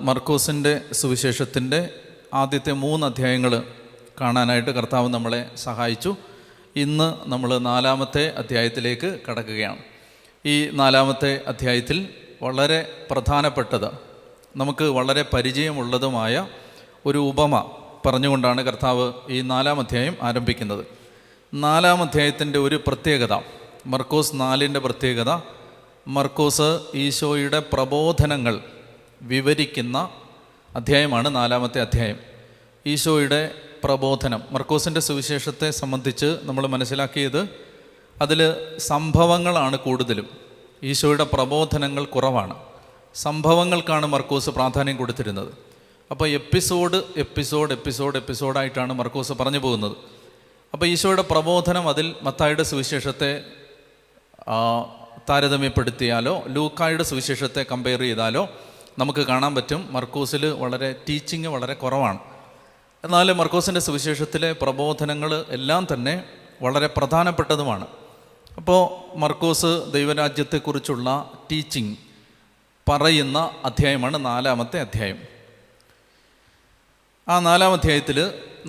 മർക്കോസിൻ്റെ സുവിശേഷത്തിൻ്റെ ആദ്യത്തെ 3 അധ്യായങ്ങൾ കാണാനായിട്ട് കർത്താവ് നമ്മളെ സഹായിച്ചു. ഇന്ന് നമ്മൾ 4-ാമത്തെ അധ്യായത്തിലേക്ക് കടക്കുകയാണ്. ഈ 4-ാമത്തെ അധ്യായത്തിൽ വളരെ പ്രധാനപ്പെട്ടത്, നമുക്ക് വളരെ പരിചയമുള്ളതുമായ ഒരു ഉപമ പറഞ്ഞുകൊണ്ടാണ് കർത്താവ് ഈ 4-ാം അധ്യായം ആരംഭിക്കുന്നത്. 4-ാം അധ്യായത്തിൻ്റെ ഒരു പ്രത്യേകത, മർക്കോസ് 4-ൻ്റെ പ്രത്യേകത, മർക്കോസ് ഈശോയുടെ പ്രബോധനങ്ങൾ വിവരിക്കുന്ന അധ്യായമാണ് 4-ാമത്തെ അധ്യായം. ഈശോയുടെ പ്രബോധനം, മർക്കോസിൻ്റെ സുവിശേഷത്തെ സംബന്ധിച്ച് നമ്മൾ മനസ്സിലാക്കിയത് അതിൽ സംഭവങ്ങളാണ് കൂടുതലും, ഈശോയുടെ പ്രബോധനങ്ങൾ സംഭവങ്ങൾക്കാണ് മർക്കോസ് പ്രാധാന്യം കൊടുത്തിരുന്നത്. അപ്പോൾ എപ്പിസോഡായിട്ടാണ് മർക്കോസ് പറഞ്ഞു പോകുന്നത്. അപ്പോൾ ഈശോയുടെ പ്രബോധനം അതിൽ മത്തായിയുടെ സുവിശേഷത്തെ താരതമ്യപ്പെടുത്തിയാലോ ലൂക്കായുടെ സുവിശേഷത്തെ കമ്പയർ ചെയ്താലോ നമുക്ക് കാണാൻ പറ്റും മർക്കോസിൽ ടീച്ചിങ് വളരെ കുറവാണ്. എന്നാൽ മർക്കോസിൻ്റെ സുവിശേഷത്തിലെ പ്രബോധനങ്ങൾ എല്ലാം തന്നെ വളരെ പ്രധാനപ്പെട്ടതുമാണ്. അപ്പോൾ മർക്കോസ് ദൈവരാജ്യത്തെക്കുറിച്ചുള്ള ടീച്ചിങ് പറയുന്ന അധ്യായമാണ് 4-ാമത്തെ അധ്യായം. ആ 4-ാം അധ്യായത്തിൽ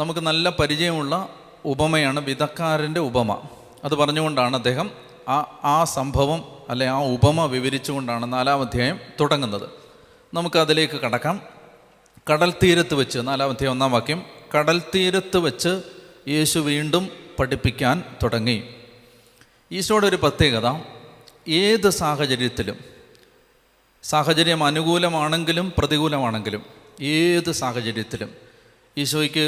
നമുക്ക് നല്ല പരിചയമുള്ള ഉപമയാണ് വിതക്കാരൻ്റെ ഉപമ. അത് പറഞ്ഞുകൊണ്ടാണ് അദ്ദേഹം ആ സംഭവം ആ ഉപമ വിവരിച്ചുകൊണ്ടാണ് 4-ാം അധ്യായം തുടങ്ങുന്നത്. നമുക്കതിലേക്ക് കടക്കാം. കടൽ തീരത്ത് വെച്ച് 4-ാം അധ്യായം 1-ാം വാക്യം, കടൽ തീരത്ത് വെച്ച് യേശു വീണ്ടും പഠിപ്പിക്കാൻ തുടങ്ങി. ഈശോയുടെ ഒരു പ്രത്യേകത, ഏത് സാഹചര്യം അനുകൂലമാണെങ്കിലും പ്രതികൂലമാണെങ്കിലും ഏത് സാഹചര്യത്തിലും ഈശോയ്ക്ക്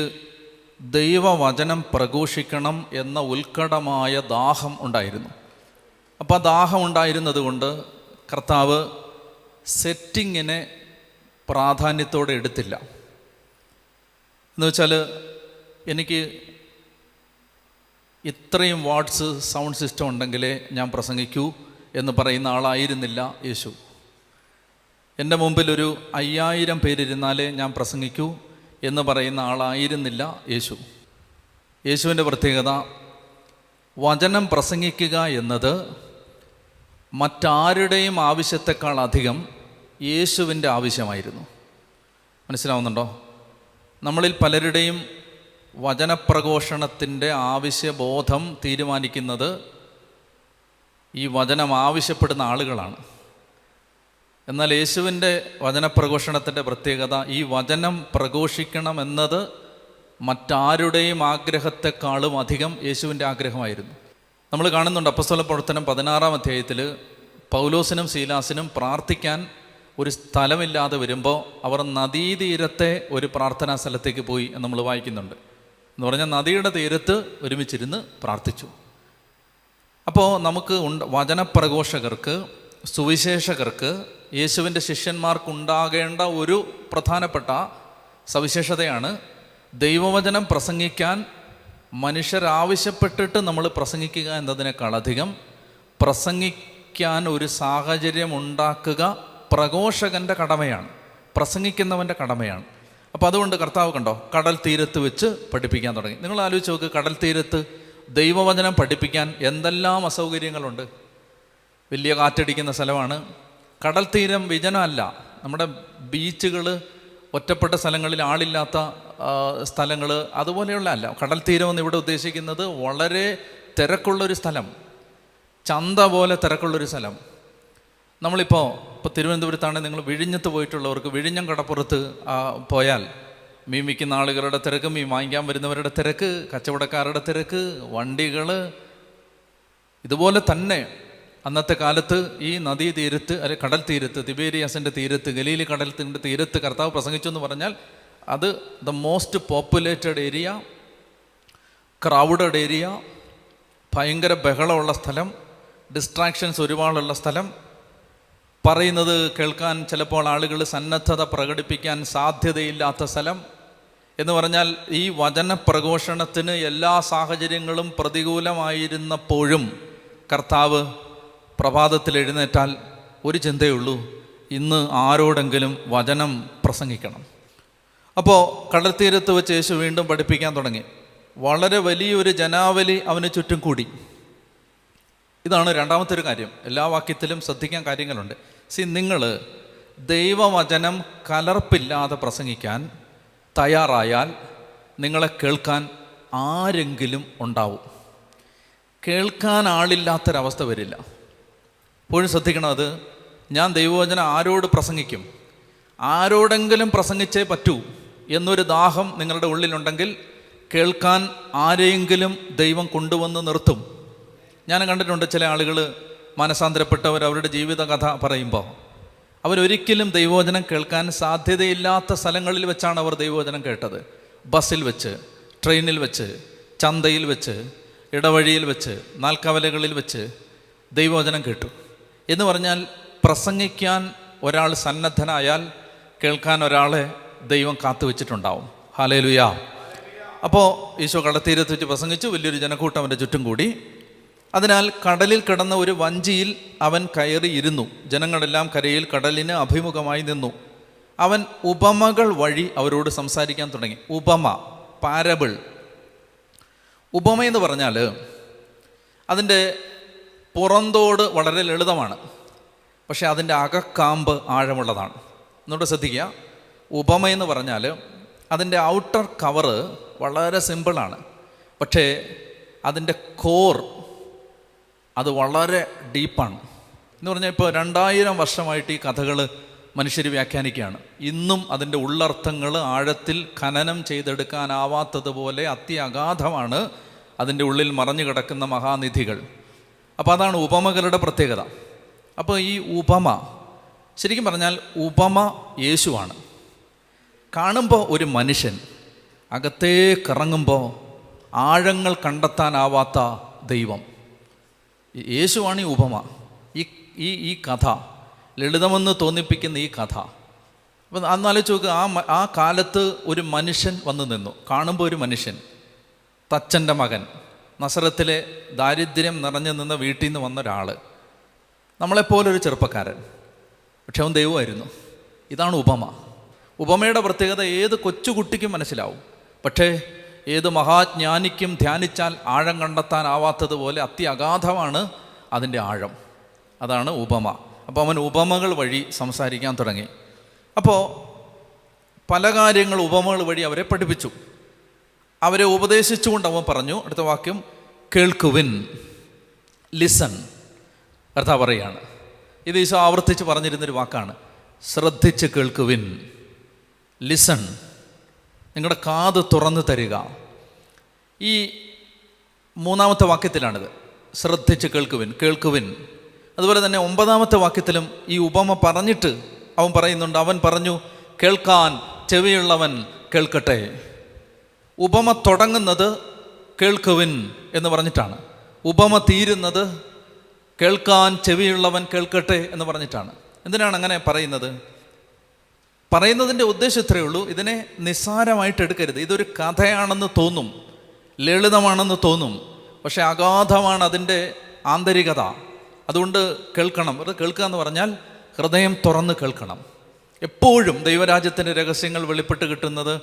ദൈവവചനം പ്രഘോഷിക്കണം എന്ന ഉത്കടമായ ദാഹം ഉണ്ടായിരുന്നു. അപ്പോൾ ആ ദാഹം ഉണ്ടായിരുന്നത് കൊണ്ട് കർത്താവ് സെറ്റിങ്ങിനെ പ്രാധാന്യത്തോടെ എടുത്തില്ല. എന്നുവെച്ചാൽ എനിക്ക് ഇത്രയും വാട്ട്സ് സൗണ്ട് സിസ്റ്റം ഉണ്ടെങ്കിലേ ഞാൻ പ്രസംഗിക്കൂ എന്ന് പറയുന്ന ആളായിരുന്നില്ല യേശു. എൻ്റെ മുമ്പിൽ ഒരു 5000 പേരിരുന്നാലേ ഞാൻ പ്രസംഗിക്കൂ എന്ന് പറയുന്ന ആളായിരുന്നില്ല യേശു. യേശുവിൻ്റെ പ്രത്യേകത, വചനം പ്രസംഗിക്കുക എന്നത് മറ്റാരുടെയും ആവശ്യത്തെക്കാൾ അധികം യേശുവിൻ്റെ ആവശ്യമായിരുന്നു. മനസ്സിലാവുന്നുണ്ടോ? നമ്മളിൽ പലരുടെയും വചനപ്രഘോഷണത്തിൻ്റെ ആവശ്യബോധം തീരുമാനിക്കുന്നത് ഈ വചനം ആവശ്യപ്പെടുന്ന ആളുകളാണ്. എന്നാൽ യേശുവിൻ്റെ വചനപ്രഘോഷണത്തിൻ്റെ പ്രത്യേകത, ഈ വചനം പ്രഘോഷിക്കണമെന്നത് മറ്റാരുടെയും ആഗ്രഹത്തെക്കാളും അധികം യേശുവിൻ്റെ ആഗ്രഹമായിരുന്നു. നമ്മൾ കാണുന്നുണ്ട് അപ്പോസ്തല പ്രവർത്തനം 16-ാം അധ്യായത്തിൽ പൗലോസിനും ശീലാസിനും പ്രാർത്ഥിക്കാൻ ഒരു സ്ഥലമില്ലാതെ വരുമ്പോൾ അവർ നദീതീരത്തെ ഒരു പ്രാർത്ഥനാ സ്ഥലത്തേക്ക് പോയി എന്ന് നമ്മൾ വായിക്കുന്നുണ്ട്. എന്ന് പറഞ്ഞാൽ നദിയുടെ തീരത്ത് ഒരുമിച്ചിരുന്ന് പ്രാർത്ഥിച്ചു. അപ്പോൾ നമുക്ക് വചനപ്രഘോഷകർക്ക്, സുവിശേഷകർക്ക്, യേശുവിൻ്റെ ശിഷ്യന്മാർക്കുണ്ടാകേണ്ട ഒരു പ്രധാനപ്പെട്ട സവിശേഷതയാണ് ദൈവവചനം പ്രസംഗിക്കാൻ മനുഷ്യരാവശ്യപ്പെട്ടിട്ട് നമ്മൾ പ്രസംഗിക്കുക എന്നതിനേക്കാളധികം പ്രസംഗിക്കാൻ ഒരു സാഹചര്യം ഉണ്ടാക്കുക പ്രഘോഷകൻ്റെ കടമയാണ്, പ്രസംഗിക്കുന്നവൻ്റെ കടമയാണ്. അപ്പോൾ അതുകൊണ്ട് കർത്താവ് കണ്ടോ, കടൽ തീരത്ത് വെച്ച് പഠിപ്പിക്കാൻ തുടങ്ങി. നിങ്ങൾ ആലോചിച്ച് നോക്ക്, കടൽ തീരത്ത് ദൈവവചനം പഠിപ്പിക്കാൻ എന്തെല്ലാം അസൗകര്യങ്ങളുണ്ട്. വലിയ കാറ്റടിക്കുന്ന സ്ഥലമാണ്. കടൽ തീരം വിജനമല്ല. നമ്മുടെ ബീച്ചുകൾ, ഒറ്റപ്പെട്ട സ്ഥലങ്ങളിൽ ആളില്ലാത്ത സ്ഥലങ്ങൾ, അതുപോലെയുള്ള അല്ല. കടൽ തീരം എന്ന് ഇവിടെ ഉദ്ദേശിക്കുന്നത് വളരെ തിരക്കുള്ളൊരു സ്ഥലം, ചന്ത പോലെ തിരക്കുള്ളൊരു സ്ഥലം. നമ്മളിപ്പോൾ തിരുവനന്തപുരത്താണെങ്കിൽ നിങ്ങൾ വിഴിഞ്ഞത്ത് പോയിട്ടുള്ളവർക്ക് വിഴിഞ്ഞം കടപ്പുറത്ത് പോയാൽ മീൻ വിൽക്കുന്ന ആളുകളുടെ തിരക്ക്, മീൻ വാങ്ങിക്കാൻ വരുന്നവരുടെ തിരക്ക്, കച്ചവടക്കാരുടെ തിരക്ക്, വണ്ടികൾ, ഇതുപോലെ തന്നെ അന്നത്തെ കാലത്ത് ഈ നദീ തീരത്ത് കടൽ തീരത്ത്, തിബേരിയാസിൻ്റെ തീരത്ത്, ഗലീലി കടലത്തിൻ്റെ തീരത്ത് കർത്താവ് പ്രസംഗിച്ചു എന്ന് പറഞ്ഞാൽ അത് the most populated area, crowded area, ഭയങ്കര ബഹളമുള്ള സ്ഥലം, ഡിസ്ട്രാക്ഷൻസ് ഒരുപാടുള്ള സ്ഥലം, പറയുന്നത് കേൾക്കാൻ ചിലപ്പോൾ ആളുകൾ സന്നദ്ധത പ്രകടിപ്പിക്കാൻ സാധ്യതയില്ലാത്ത സ്ഥലം എന്ന് പറഞ്ഞാൽ ഈ വചനപ്രഘോഷണത്തിന് എല്ലാ സാഹചര്യങ്ങളും പ്രതികൂലമായിരുന്നപ്പോഴും കർത്താവ് പ്രഭാതത്തിൽ എഴുന്നേറ്റാൽ ഒരു ചിന്തയുള്ളൂ, ഇന്ന് ആരോടെങ്കിലും വചനം പ്രസംഗിക്കണം. അപ്പോൾ കടൽത്തീരത്ത് വെച്ച് യേശു വീണ്ടും പഠിപ്പിക്കാൻ തുടങ്ങി. വളരെ വലിയൊരു ജനാവലി അവന് ചുറ്റും കൂടി. ഇതാണ് രണ്ടാമത്തെ ഒരു കാര്യം. എല്ലാ വാക്യത്തിലും ശ്രദ്ധിക്കാൻ കാര്യങ്ങളുണ്ട്. നിങ്ങൾ ദൈവവചനം കലർപ്പില്ലാതെ പ്രസംഗിക്കാൻ തയ്യാറായാൽ നിങ്ങളെ കേൾക്കാൻ ആരെങ്കിലും ഉണ്ടാവും. കേൾക്കാൻ ആളില്ലാത്തൊരവസ്ഥ വരില്ല. എപ്പോഴും ശ്രദ്ധിക്കണം, അത് ഞാൻ ദൈവവചനം ആരോട് പ്രസംഗിക്കും, ആരോടെങ്കിലും പ്രസംഗിച്ചേ പറ്റൂ എന്നൊരു ദാഹം നിങ്ങളുടെ ഉള്ളിലുണ്ടെങ്കിൽ കേൾക്കാൻ ആരെയെങ്കിലും ദൈവം കൊണ്ടുവന്ന് നിർത്തും. ഞാൻ കണ്ടിട്ടുണ്ട് ചില ആളുകൾ മനസാന്തരപ്പെട്ടവർ അവരുടെ ജീവിത കഥ പറയുമ്പോൾ അവരൊരിക്കലും ദൈവവചനം കേൾക്കാൻ സാധ്യതയില്ലാത്ത സ്ഥലങ്ങളിൽ വെച്ചാണ് അവർ ദൈവവചനം കേട്ടത്. ബസ്സിൽ വെച്ച്, ട്രെയിനിൽ വെച്ച്, ചന്തയിൽ വെച്ച്, ഇടവഴിയിൽ വെച്ച്, നാൽക്കവലകളിൽ വെച്ച് ദൈവവചനം കേട്ടു. എന്ന് പറഞ്ഞാൽ പ്രസംഗിക്കാൻ ഒരാൾ സന്നദ്ധനായാൽ കേൾക്കാൻ ഒരാളെ ദൈവം കാത്തു വെച്ചിട്ടുണ്ടാവും. ഹല്ലേലൂയാ. അപ്പോൾ ഈശോ കടൽത്തീരത്ത് വെച്ച് പ്രസംഗിച്ചു. വലിയൊരു ജനക്കൂട്ടം അവൻ്റെ ചുറ്റും കൂടി. അതിനാൽ കടലിൽ കിടന്ന ഒരു വഞ്ചിയിൽ അവൻ കയറി ഇരുന്നു. ജനങ്ങളെല്ലാം കരയിൽ കടലിന് അഭിമുഖമായി നിന്നു. അവൻ ഉപമകൾ വഴി അവരോട് സംസാരിക്കാൻ തുടങ്ങി. ഉപമ, പാരബിൾ. ഉപമയെന്ന് പറഞ്ഞാൽ അതിൻ്റെ പുറന്തോട് വളരെ ലളിതമാണ്, പക്ഷേ അതിൻ്റെ അകക്കാമ്പ് ആഴമുള്ളതാണ്. എന്നോട് ശ്രദ്ധിക്കുക. ഉപമയെന്ന് പറഞ്ഞാൽ അതിൻ്റെ ഔട്ടർ കവറ് വളരെ സിമ്പിളാണ്, പക്ഷേ അതിൻ്റെ കോർ അത് വളരെ ഡീപ്പാണ്. എന്ന് പറഞ്ഞാൽ ഇപ്പോൾ 2000 വർഷമായിട്ട് ഈ കഥകൾ മനുഷ്യർ വ്യാഖ്യാനിക്കുകയാണ്. ഇന്നും അതിൻ്റെ ഉള്ളർത്ഥങ്ങൾ ആഴത്തിൽ ഖനനം ചെയ്തെടുക്കാനാവാത്തതുപോലെ അത്യഗാധമാണ് അതിൻ്റെ ഉള്ളിൽ മറഞ്ഞു കിടക്കുന്ന മഹാനിധികൾ. അപ്പോൾ അതാണ് ഉപമകളുടെ പ്രത്യേകത. അപ്പോൾ ഈ ഉപമ ശരിക്കും പറഞ്ഞാൽ ഉപമ യേശുവാണ്. കാണുമ്പോൾ ഒരു മനുഷ്യൻ, അകത്തേക്കിറങ്ങുമ്പോൾ ആഴങ്ങൾ കണ്ടെത്താനാവാത്ത ദൈവം. യേശുവാണ് ഈ ഉപമ. ഈ കഥ, ലളിതമെന്ന് തോന്നിപ്പിക്കുന്ന ഈ കഥ. അപ്പം അന്നാലോചിച്ച് നോക്കുക, ആ കാലത്ത് ഒരു മനുഷ്യൻ വന്നു നിന്നു. കാണുമ്പോൾ ഒരു മനുഷ്യൻ, തച്ചൻ്റെ മകൻ, നസറത്തിലെ ദാരിദ്ര്യം നിറഞ്ഞു നിന്ന വീട്ടിൽ നിന്ന് വന്ന ഒരാൾ, നമ്മളെപ്പോലൊരു ചെറുപ്പക്കാരൻ, പക്ഷെ അവൻ ദൈവമായിരുന്നു. ഇതാണ് ഉപമ. ഉപമയുടെ പ്രത്യേകത ഏത് കൊച്ചുകുട്ടിക്കും മനസ്സിലാവും, പക്ഷേ ഏത് മഹാജ്ഞാനിക്കും ധ്യാനിച്ചാൽ ആഴം കണ്ടെത്താനാവാത്തതുപോലെ അത്യഗാധമാണ് അതിൻ്റെ ആഴം. അതാണ് ഉപമ. അപ്പോൾ അവൻ ഉപമകൾ വഴി സംസാരിക്കാൻ തുടങ്ങി. അപ്പോൾ പല കാര്യങ്ങൾ ഉപമകൾ വഴി അവരെ പഠിപ്പിച്ചു, അവരെ ഉപദേശിച്ചുകൊണ്ട് അവൻ പറഞ്ഞു. അടുത്ത വാക്യം, കേൾക്കുവിൻ, ലിസൺ. കർത്താവ് പറയുകയാണ്, ഇത് ഈശോ ആവർത്തിച്ച് പറഞ്ഞിരുന്നൊരു വാക്കാണ്. ശ്രദ്ധിച്ച് കേൾക്കുവിൻ, ലിസൺ. നിങ്ങളുടെ കാത് തുറന്നു തരിക. ഈ 3-ാമത്തെ വാക്യത്തിലാണിത്, ശ്രദ്ധിച്ച് കേൾക്കുവിൻ, കേൾക്കുവിൻ. അതുപോലെ തന്നെ 9-ാമത്തെ വാക്യത്തിലും ഈ ഉപമ പറഞ്ഞിട്ട് അവൻ പറയുന്നുണ്ട്. അവൻ പറഞ്ഞു, കേൾക്കാൻ ചെവിയുള്ളവൻ കേൾക്കട്ടെ. ഉപമ തുടങ്ങുന്നത് കേൾക്കുവിൻ എന്ന് പറഞ്ഞിട്ടാണ്. ഉപമ തീരുന്നത് കേൾക്കാൻ ചെവിയുള്ളവൻ കേൾക്കട്ടെ എന്ന് പറഞ്ഞിട്ടാണ്. എന്തിനാണ് അങ്ങനെ പറയുന്നത്? പറയുന്നതിൻ്റെ ഉദ്ദേശം ഇത്രയേ ഉള്ളൂ, ഇതിനെ നിസ്സാരമായിട്ട് എടുക്കരുത്. ഇതൊരു കഥയാണെന്ന് തോന്നും, ലളിതമാണെന്ന് തോന്നും, പക്ഷെ അഗാധമാണ് അതിൻ്റെ ആന്തരികത. അതുകൊണ്ട് കേൾക്കണം. അത് കേൾക്കുക എന്ന് പറഞ്ഞാൽ ഹൃദയം തുറന്ന് കേൾക്കണം. എപ്പോഴും ദൈവരാജ്യത്തിൻ്റെ രഹസ്യങ്ങൾ വെളിപ്പെട്ട് കിട്ടുന്നത്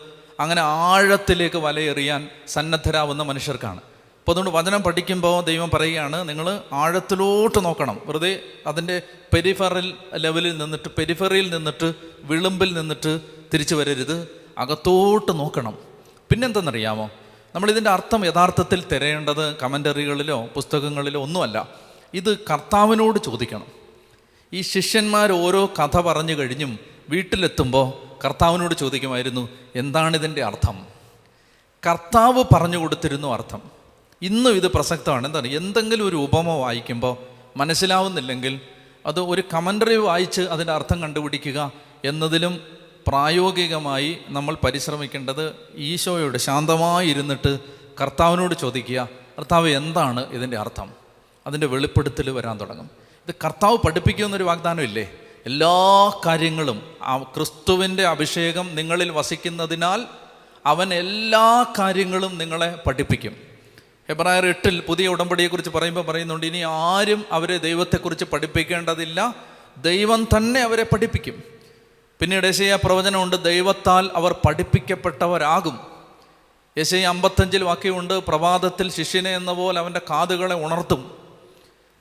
അങ്ങനെ ആഴത്തിലേക്ക് വലയെറിയാൻ സന്നദ്ധരാകുന്ന മനുഷ്യർക്കാണ്. അപ്പോൾ അതുകൊണ്ട് വചനം പഠിക്കുമ്പോൾ ദൈവം പറയുകയാണ്, നിങ്ങൾ ആഴത്തിലോട്ട് നോക്കണം. വെറുതെ അതിൻ്റെ പെരിഫറിയിൽ നിന്നിട്ട് വിളുമ്പിൽ നിന്നിട്ട് തിരിച്ചു വരരുത്, അകത്തോട്ട് നോക്കണം. പിന്നെന്തെന്നറിയാമോ, നമ്മളിതിൻ്റെ അർത്ഥം യഥാർത്ഥത്തിൽ തിരയേണ്ടത് കമൻ്ററികളിലോ പുസ്തകങ്ങളിലോ ഒന്നുമല്ല. ഇത് കർത്താവിനോട് ചോദിക്കണം. ഈ ശിഷ്യന്മാർ ഓരോ കഥ പറഞ്ഞു കഴിഞ്ഞും വീട്ടിലെത്തുമ്പോൾ കർത്താവിനോട് ചോദിക്കുമായിരുന്നു, എന്താണിതിൻ്റെ അർത്ഥം? കർത്താവ് പറഞ്ഞു കൊടുത്തിരുന്നു അർത്ഥം. ഇന്നും ഇത് പ്രസക്തമാണ്. എന്താണ്, എന്തെങ്കിലും ഒരു ഉപമ വായിക്കുമ്പോൾ മനസ്സിലാവുന്നില്ലെങ്കിൽ അത് ഒരു കമൻ്ററി വായിച്ച് അതിൻ്റെ അർത്ഥം കണ്ടുപിടിക്കുക എന്നതിലും പ്രായോഗികമായി നമ്മൾ പരിശ്രമിക്കേണ്ടത് ഈശോയോട് ശാന്തമായി ഇരുന്നിട്ട് കർത്താവിനോട് ചോദിക്കുക, കർത്താവ് എന്താണ് ഇതിൻ്റെ അർത്ഥം? അതിൻ്റെ വെളിപ്പെടുത്തൽ വരാൻ തുടങ്ങും. ഇത് കർത്താവ് പഠിപ്പിക്കുമെന്നൊരു വാഗ്ദാനം ഇല്ലേ? എല്ലാ കാര്യങ്ങളും ക്രിസ്തുവിൻ്റെ അഭിഷേകം നിങ്ങളിൽ വസിക്കുന്നതിനാൽ അവൻ എല്ലാ കാര്യങ്ങളും നിങ്ങളെ പഠിപ്പിക്കും. ഹെബ്രായർ 8 പുതിയ ഉടമ്പടിയെക്കുറിച്ച് പറയുമ്പോൾ പറയുന്നുണ്ട്, ഇനി ആരും അവരെ ദൈവത്തെക്കുറിച്ച് പഠിപ്പിക്കേണ്ടതില്ല, ദൈവം തന്നെ അവരെ പഠിപ്പിക്കും. പിന്നീട് യെശയ്യാ പ്രവചനമുണ്ട്, ദൈവത്താൽ അവർ പഠിപ്പിക്കപ്പെട്ടവരാകും. യെശയ്യാ 55 വാക്യമുണ്ട്, പ്രഭാതത്തിൽ ശിഷ്യനെ എന്ന പോലെ അവൻ്റെ കാതുകളെ ഉണർത്തും.